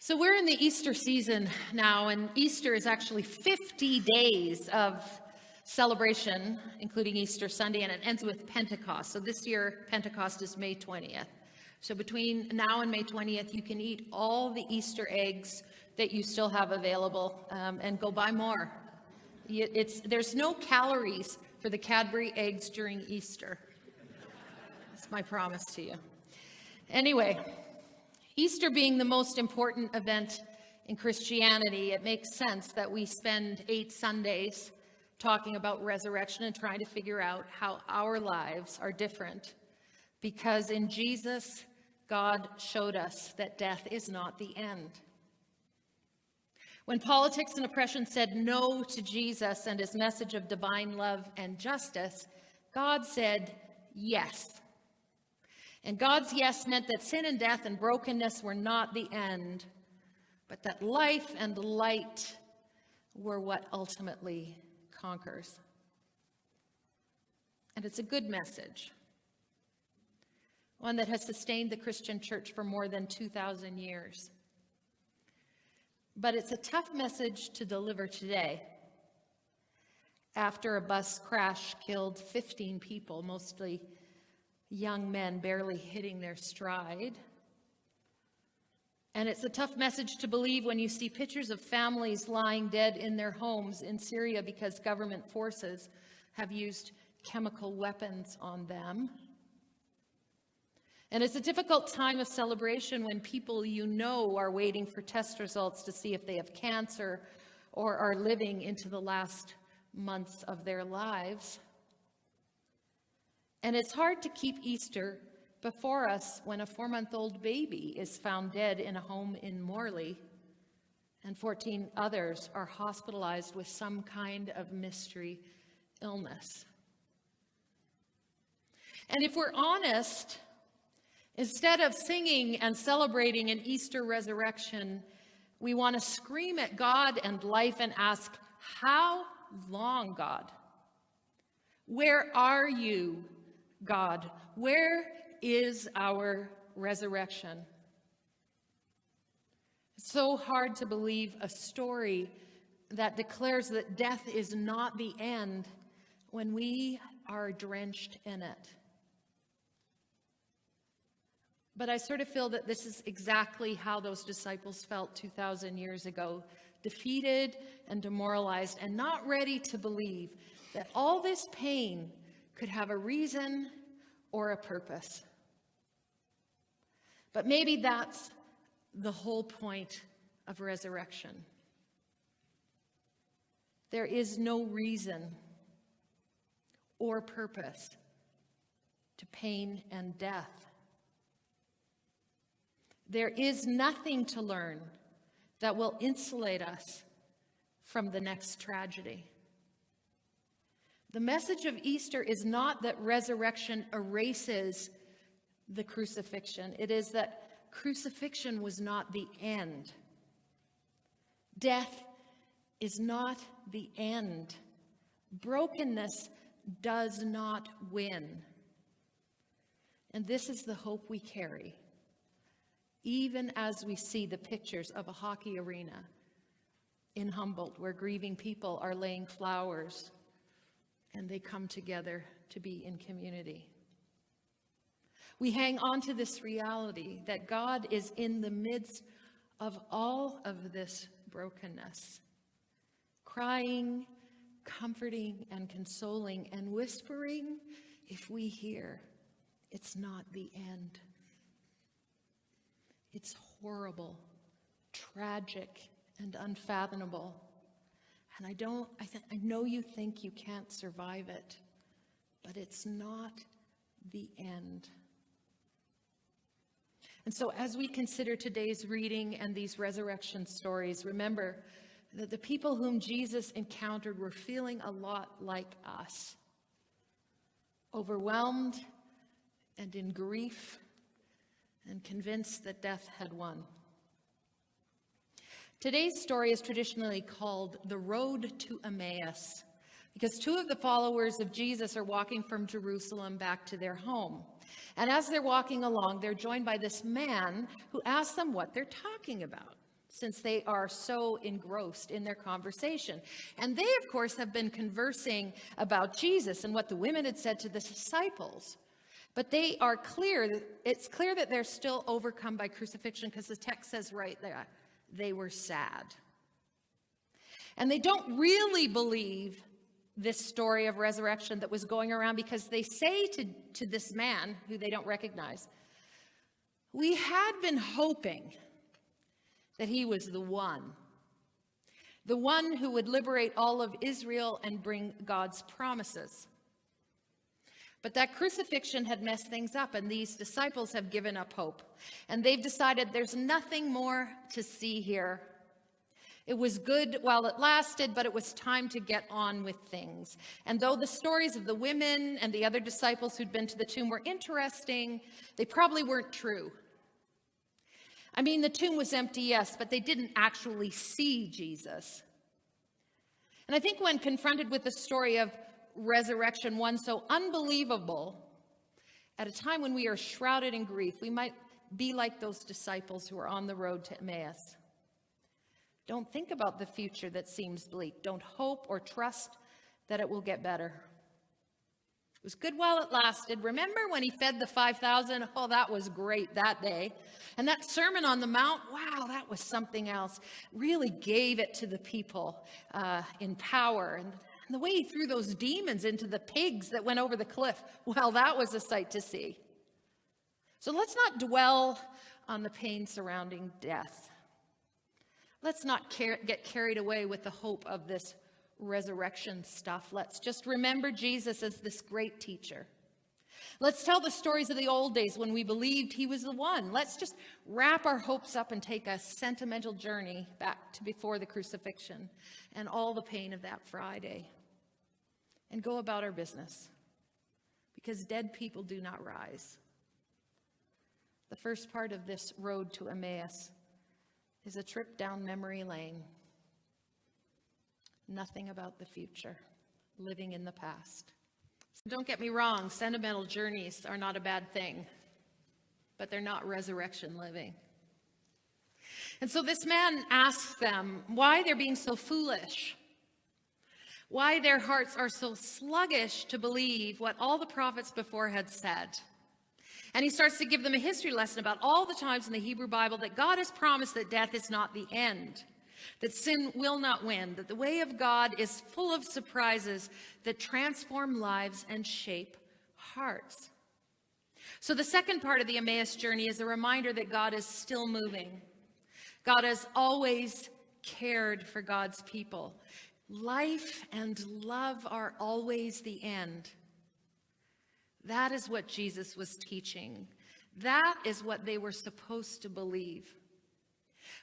So we're in the Easter season now, and Easter is actually 50 days of celebration, including Easter Sunday, and it ends with Pentecost. So this year, Pentecost is May 20th. So between now and May 20th, you can eat all the Easter eggs that you still have available, and go buy more. There's no calories for the Cadbury eggs during Easter. That's my promise to you. Anyway, Easter being the most important event in Christianity, it makes sense that we spend 8 Sundays talking about resurrection and trying to figure out how our lives are different. Because in Jesus, God showed us that death is not the end. When politics and oppression said no to Jesus and his message of divine love and justice, God said yes. And God's yes meant that sin and death and brokenness were not the end, but that life and light were what ultimately conquers. And it's a good message, one that has sustained the Christian church for more than 2,000 years. But it's a tough message to deliver today, after a bus crash killed 15 people, mostly young men barely hitting their stride. And it's a tough message to believe when you see pictures of families lying dead in their homes in Syria because government forces have used chemical weapons on them. And it's a difficult time of celebration when people you know are waiting for test results to see if they have cancer or are living into the last months of their lives. And it's hard to keep Easter before us when a 4-month-old baby is found dead in a home in Morley, and 14 others are hospitalized with some kind of mystery illness. And if we're honest, instead of singing and celebrating an Easter resurrection, we want to scream at God and life and ask, "How long, God? Where are you, God? Where is our resurrection?" It's so hard to believe a story that declares that death is not the end when we are drenched in it. But I sort of feel that this is exactly how those disciples felt 2,000 years ago, defeated and demoralized and not ready to believe that all this pain could have a reason or a purpose. But maybe that's the whole point of resurrection. There is no reason or purpose to pain and death. There is nothing to learn that will insulate us from the next tragedy. The message of Easter is not that resurrection erases the crucifixion. It is that crucifixion was not the end. Death is not the end. Brokenness does not win. And this is the hope we carry, even as we see the pictures of a hockey arena in Humboldt where grieving people are laying flowers and they come together to be in community. We hang on to this reality that God is in the midst of all of this brokenness, crying, comforting, and consoling, and whispering, if we hear, it's not the end. It's horrible, tragic, and unfathomable. And I know you think you can't survive it, but it's not the end. And so as we consider today's reading and these resurrection stories, remember that the people whom Jesus encountered were feeling a lot like us, overwhelmed and in grief, and convinced that death had won. Today's story is traditionally called the Road to Emmaus, because 2 of the followers of Jesus are walking from Jerusalem back to their home. And as they're walking along, they're joined by this man who asks them what they're talking about. since they are so engrossed in their conversation. And they, of course, have been conversing about Jesus and what the women had said to the disciples. But they are clear, it's clear that they're still overcome by crucifixion, because the text says right there, they were sad. And they don't really believe this story of resurrection that was going around, because they say to this man, who they don't recognize, we had been hoping that he was the one who would liberate all of Israel and bring God's promises. But that crucifixion had messed things up, and these disciples have given up hope. And they've decided there's nothing more to see here. It was good while it lasted, but it was time to get on with things. And though the stories of the women and the other disciples who'd been to the tomb were interesting, they probably weren't true. I mean, the tomb was empty, yes, but they didn't actually see Jesus. And I think when confronted with the story of resurrection, one so unbelievable, at a time when we are shrouded in grief, we might be like those disciples who are on the road to Emmaus. Don't think about the future that seems bleak. Don't hope or trust that it will get better. It was good while it lasted. Remember when he fed the 5,000? Oh, that was great that day. And that Sermon on the Mount, wow, that was something else. Really gave it to the people in power. And the way he threw those demons into the pigs that went over the cliff, well, that was a sight to see. So let's not dwell on the pain surrounding death. Let's not get carried away with the hope of this resurrection stuff. Let's just remember Jesus as this great teacher. Let's tell the stories of the old days when we believed he was the one. Let's just wrap our hopes up and take a sentimental journey back to before the crucifixion and all the pain of that Friday, and go about our business, because dead people do not rise. The first part of this road to Emmaus is a trip down memory lane. Nothing about the future, living in the past. So don't get me wrong, sentimental journeys are not a bad thing, but they're not resurrection living. And so this man asks them why they're being so foolish, why their hearts are so sluggish to believe what all the prophets before had said. And he starts to give them a history lesson about all the times in the Hebrew Bible that God has promised that death is not the end, that sin will not win, that the way of God is full of surprises that transform lives and shape hearts. So the second part of the Emmaus journey is a reminder that God is still moving. God has always cared for God's people. Life and love are always the end. That is what Jesus was teaching. That is what they were supposed to believe.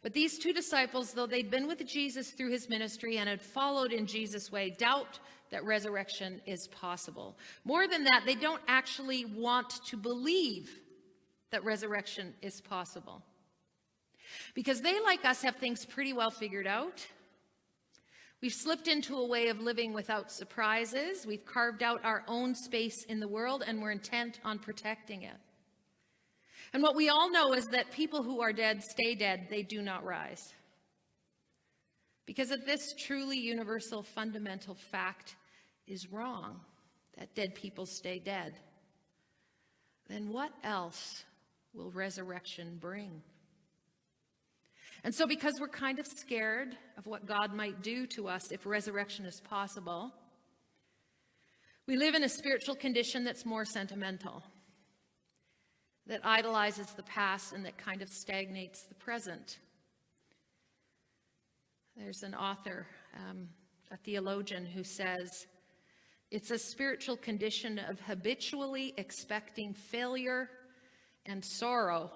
But these two disciples, though they'd been with Jesus through his ministry and had followed in Jesus' way, doubt that resurrection is possible. More than that, they don't actually want to believe that resurrection is possible. Because they, like us, have things pretty well figured out. We've slipped into a way of living without surprises. We've carved out our own space in the world, and we're intent on protecting it. And what we all know is that people who are dead stay dead. They do not rise. Because if this truly universal fundamental fact is wrong, that dead people stay dead, then what else will resurrection bring? And so because we're kind of scared of what God might do to us if resurrection is possible, we live in a spiritual condition that's more sentimental, that idolizes the past and that kind of stagnates the present. There's an author, a theologian, who says, it's a spiritual condition of habitually expecting failure and sorrow,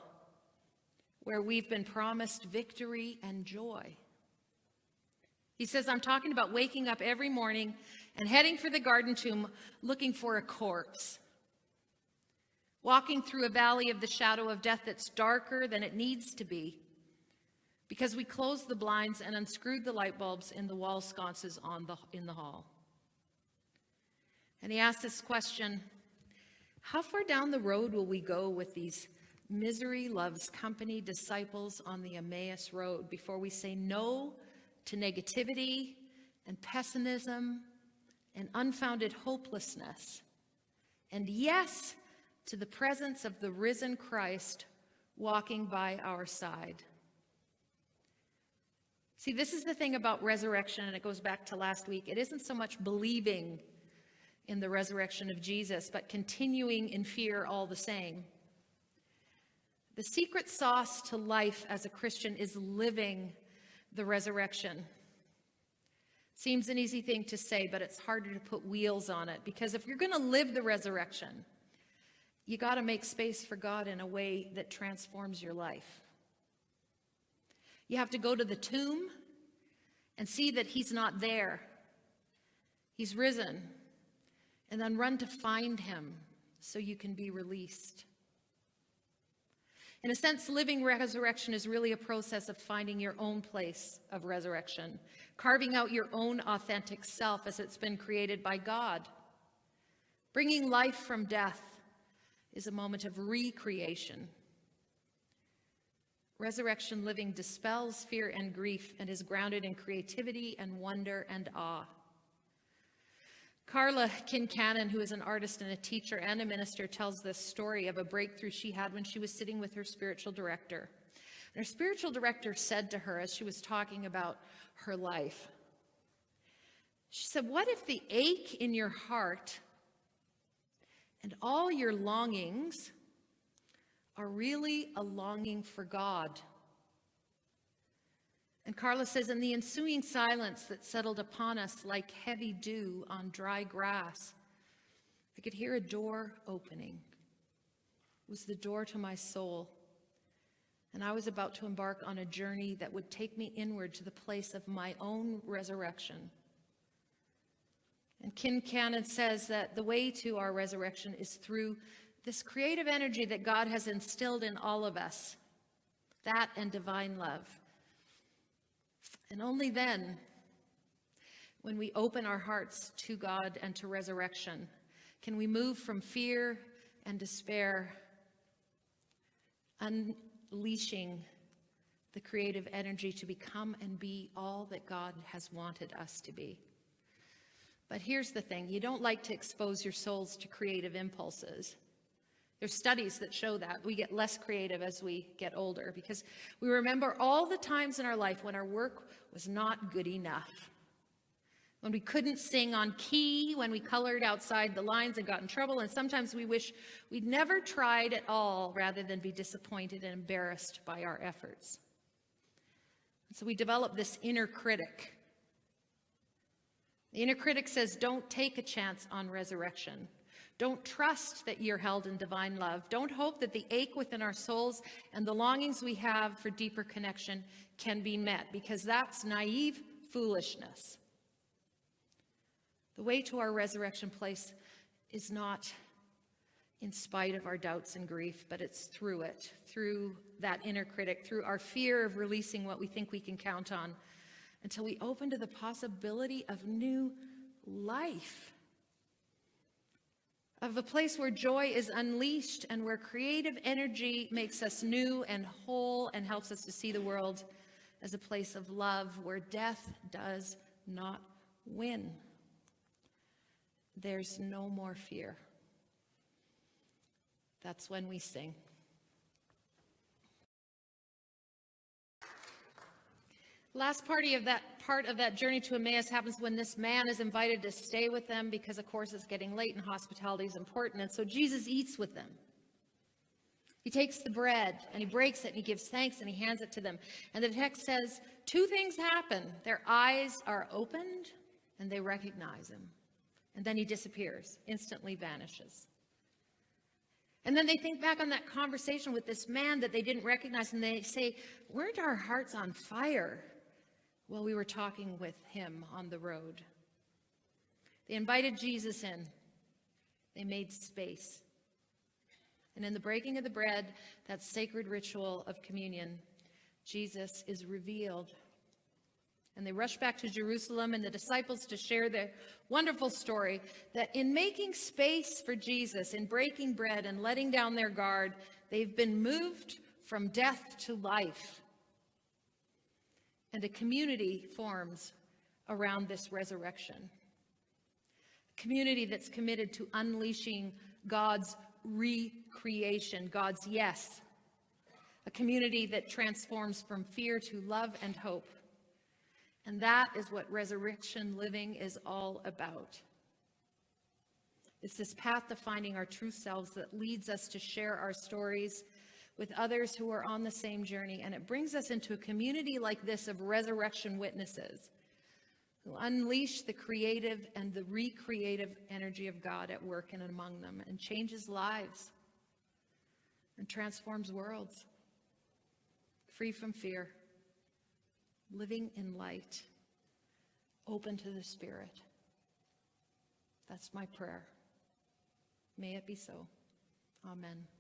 where we've been promised victory and joy. He says, I'm talking about waking up every morning and heading for the garden tomb looking for a corpse. Walking through a valley of the shadow of death that's darker than it needs to be because we closed the blinds and unscrewed the light bulbs in the wall sconces in the hall. And he asks this question, how far down the road will we go with these Misery loves company, disciples on the Emmaus road. Before we say no to negativity and pessimism and unfounded hopelessness, and yes to the presence of the risen Christ walking by our side. See, this is the thing about resurrection, and it goes back to last week. It isn't so much believing in the resurrection of Jesus, but continuing in fear all the same. The secret sauce to life as a Christian is living the resurrection. Seems an easy thing to say, but it's harder to put wheels on it, because if you're going to live the resurrection, you got to make space for God in a way that transforms your life. You have to go to the tomb and see that he's not there. He's risen. And then run to find him so you can be released. In a sense, living resurrection is really a process of finding your own place of resurrection, carving out your own authentic self as it's been created by God. Bringing life from death is a moment of recreation. Resurrection living dispels fear and grief and is grounded in creativity and wonder and awe. Carla Kincannon, who is an artist and a teacher and a minister, tells this story of a breakthrough she had when she was sitting with her spiritual director. And her spiritual director said to her as she was talking about her life, she said, "What if the ache in your heart and all your longings are really a longing for God?" And Carla says, in the ensuing silence that settled upon us like heavy dew on dry grass, I could hear a door opening. It was the door to my soul. And I was about to embark on a journey that would take me inward to the place of my own resurrection. And Kincannon says that the way to our resurrection is through this creative energy that God has instilled in all of us, that and divine love. And only then, when we open our hearts to God and to resurrection, can we move from fear and despair, unleashing the creative energy to become and be all that God has wanted us to be. But here's the thing, you don't like to expose your souls to creative impulses. There's studies that show that we get less creative as we get older because we remember all the times in our life when our work was not good enough. When we couldn't sing on key, when we colored outside the lines and got in trouble, and sometimes we wish we'd never tried at all rather than be disappointed and embarrassed by our efforts. And so we develop this inner critic. The inner critic says, don't take a chance on resurrection. Don't trust that you're held in divine love. Don't hope that the ache within our souls and the longings we have for deeper connection can be met, because that's naive foolishness. The way to our resurrection place is not in spite of our doubts and grief, but it's through it, through that inner critic, through our fear of releasing what we think we can count on, until we open to the possibility of new life. Of a place where joy is unleashed and where creative energy makes us new and whole and helps us to see the world as a place of love where death does not win. There's no more fear. That's when we sing. Last part of that journey to Emmaus happens when this man is invited to stay with them because, of course, it's getting late and hospitality is important. And so Jesus eats with them. He takes the bread and he breaks it and he gives thanks and he hands it to them. And the text says two things happen. Their eyes are opened and they recognize him. And then he disappears, instantly vanishes. And then they think back on that conversation with this man that they didn't recognize, and they say, weren't our hearts on fire while we were talking with him on the road? They invited Jesus in. They made space. And in the breaking of the bread, that sacred ritual of communion, Jesus is revealed. And they rush back to Jerusalem and the disciples to share their wonderful story that in making space for Jesus, in breaking bread and letting down their guard, they've been moved from death to life. And a community forms around this resurrection. A community that's committed to unleashing God's recreation, God's yes. A community that transforms from fear to love and hope. And that is what resurrection living is all about. It's this path to finding our true selves that leads us to share our stories with others who are on the same journey. And it brings us into a community like this of resurrection witnesses who unleash the creative and the recreative energy of God at work and among them, and changes lives and transforms worlds, free from fear, living in light, open to the Spirit. That's my prayer. May it be so. Amen.